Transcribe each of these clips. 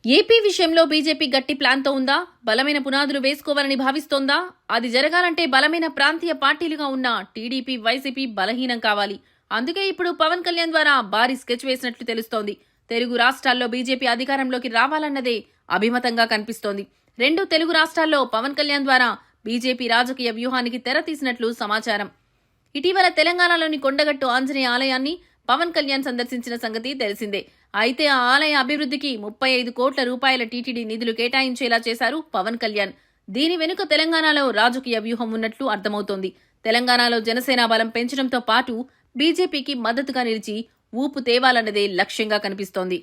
AP విషయంలో BJP గట్టి ప్లాన్తో ఉందా? బలమైన పునాదులు వేసుకోవాలని భావిస్తోందా? అది జరగాలంటే బలమైన ప్రాంతీయ పార్టీలుగా ఉన్న టీడీపీ, వైసీపీ బలహీనం కావాలి. అందుకే ఇప్పుడు పవన్ కళ్యాణ్ ద్వారా భారీ స్కెచ్ వేసినట్లు తెలుస్తోంది. తెలుగు రాష్ట్రాల్లో బీజేపీ అధికారంలోకి రావాలన్నదే అభిమతంగా కనిపిస్తోంది. రెండు తెలుగు రాష్ట్రాల్లో పవన్ కళ్యాణ్ ద్వారా బీజేపీ రాజకీయ వ్యూహానికి తెర తీసినట్లు సమాచారం. ఇటీవల తెలంగాణలోని కొండగట్టు ఆంజనేయ ఆలయాన్ని పవన్ కళ్యాణ్ సందర్శించిన సంగతి తెలిసిందే. అయితే ఆ ఆలయ అభివృద్ధికి 35 కోట్ల రూపాయల టీటీడీ నిధులు కేటాయించేలా చేశారు పవన్ కళ్యాణ్. దీని వెనుక తెలంగాణలో రాజకీయ వ్యూహం ఉన్నట్లు అర్థమవుతోంది. తెలంగాణలో జనసేన బలం పెంచడంతో పాటు బీజేపీకి మద్దతుగా నిలిచి ఊపు తేవాలన్నదే లక్ష్యంగా కనిపిస్తోంది.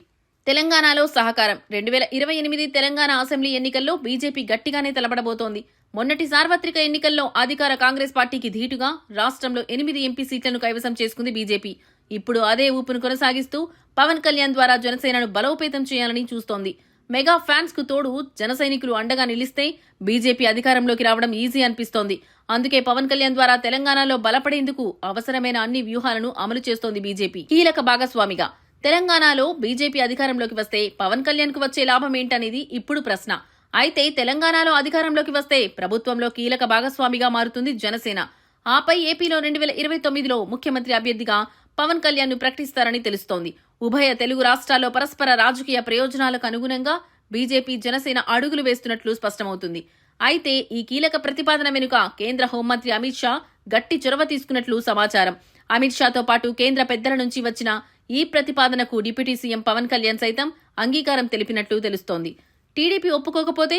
తెలంగాణలో సహకారం 2028 తెలంగాణ అసెంబ్లీ ఎన్నికల్లో బీజేపీ గట్టిగానే తలపడబోతోంది. మొన్నటి సార్వత్రిక ఎన్నికల్లో అధికార కాంగ్రెస్ పార్టీకి ధీటుగా రాష్ట్రంలో 8 ఎంపీ సీట్లను కైవసం చేసుకుంది బీజేపీ. ఇప్పుడు అదే ఊపును కొనసాగిస్తూ పవన్ కళ్యాణ్ ద్వారా జనసేనను బలోపేతం చేయాలని చూస్తోంది. మెగా ఫ్యాన్స్ కు తోడు జన సైనికులు అండగా నిలిస్తే బీజేపీ అధికారంలోకి రావడం ఈజీ అనిపిస్తోంది. అందుకే పవన్ కళ్యాణ్ ద్వారా తెలంగాణలో బలపడేందుకు అవసరమైన అన్ని వ్యూహాలను అమలు చేస్తోంది బీజేపీ. కీలక భాగస్వామిగా తెలంగాణలో బీజేపీ అధికారంలోకి వస్తే పవన్ కళ్యాణ్ కు వచ్చే లాభం ఏంటనేది ఇప్పుడు ప్రశ్న. అయితే తెలంగాణలో అధికారంలోకి వస్తే ప్రభుత్వంలో కీలక భాగస్వామిగా మారుతుంది జనసేన. ఆపై ఏపీలో 2029లో ముఖ్యమంత్రి అభ్యర్థిగా పవన్ కళ్యాణ్ ను ప్రకటిస్తారని తెలుస్తోంది. ఉభయ తెలుగు రాష్ట్రాల్లో పరస్పర రాజకీయ ప్రయోజనాలకు అనుగుణంగా బీజేపీ, జనసేన అడుగులు వేస్తున్నట్లు స్పష్టమవుతుంది. అయితే ఈ కీలక ప్రతిపాదన వెనుక కేంద్ర హోంమంత్రి అమిత్ షా గట్టి చొరవ తీసుకున్నట్లు సమాచారం. అమిత్ షాతో పాటు కేంద్ర పెద్దల నుంచి వచ్చిన ఈ ప్రతిపాదనకు డిప్యూటీ సీఎం పవన్ కళ్యాణ్ సైతం అంగీకారం తెలిపినట్లు తెలుస్తోంది. టీడీపీ ఒప్పుకోకపోతే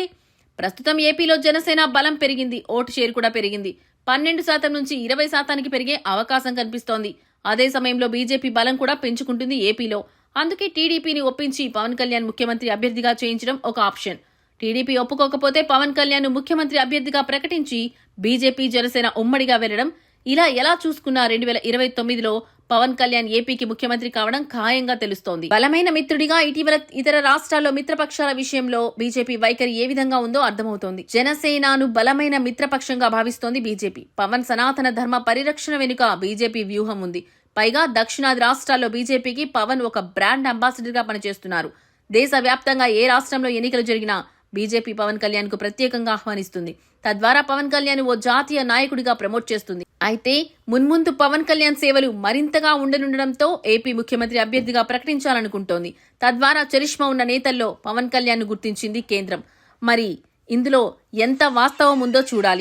ప్రస్తుతం ఏపీలో జనసేన బలం పెరిగింది, ఓటు షేర్ కూడా పెరిగింది. 12% నుంచి 20%కి పెరిగే అవకాశం కనిపిస్తోంది. అదే సమయంలో బీజేపీ బలం కూడా పెంచుకుంటుంది ఏపీలో. అందుకే టీడీపీని ఒప్పించి పవన్ కళ్యాణ్ ముఖ్యమంత్రి అభ్యర్థిగా చేయించడం ఒక ఆప్షన్. టీడీపీ ఒప్పుకోకపోతే పవన్ కళ్యాణ్ ముఖ్యమంత్రి అభ్యర్థిగా ప్రకటించి బీజేపీ, జనసేన ఉమ్మడిగా వెళ్లడం. ఇలా ఎలా చూసుకున్నా 2029లో పవన్ కళ్యాణ్ ఏపీకి ముఖ్యమంత్రి కావడం ఖాయంగా తెలుస్తోంది. బలమైన మిత్రుడిగా ఇటీవల ఇతర రాష్ట్రాల్లో మిత్రపక్షాల విషయంలో బీజేపీ వైఖరి ఏ విధంగా ఉందో అర్థమవుతోంది. జనసేనను బలమైన మిత్రపక్షంగా భావిస్తోంది బీజేపీ. పవన్ సనాతన ధర్మ పరిరక్షణ వెనుక బీజేపీ వ్యూహం ఉంది. పైగా దక్షిణాది రాష్ట్రాల్లో బీజేపీకి పవన్ ఒక బ్రాండ్ అంబాసిడర్ గా పనిచేస్తున్నారు. దేశవ్యాప్తంగా ఏ రాష్ట్రంలో ఎన్నికలు జరిగినా బీజేపీ పవన్ కళ్యాణ్ కు ప్రత్యేకంగా ఆహ్వానిస్తుంది. తద్వారా పవన్ కళ్యాణ్ ఓ జాతీయ నాయకుడిగా ప్రమోట్ చేస్తుంది. అయితే మున్ముందు పవన్ కళ్యాణ్ సేవలు మరింతగా ఉండనుండడంతో ఏపీ ముఖ్యమంత్రి అభ్యర్థిగా ప్రకటించాలనుకుంటోంది. తద్వారా చరిష్మా ఉన్న నేతల్లో పవన్ కళ్యాణ్ ను గుర్తించింది కేంద్రం. మరి ఇందులో ఎంత వాస్తవం ఉందో చూడాలి.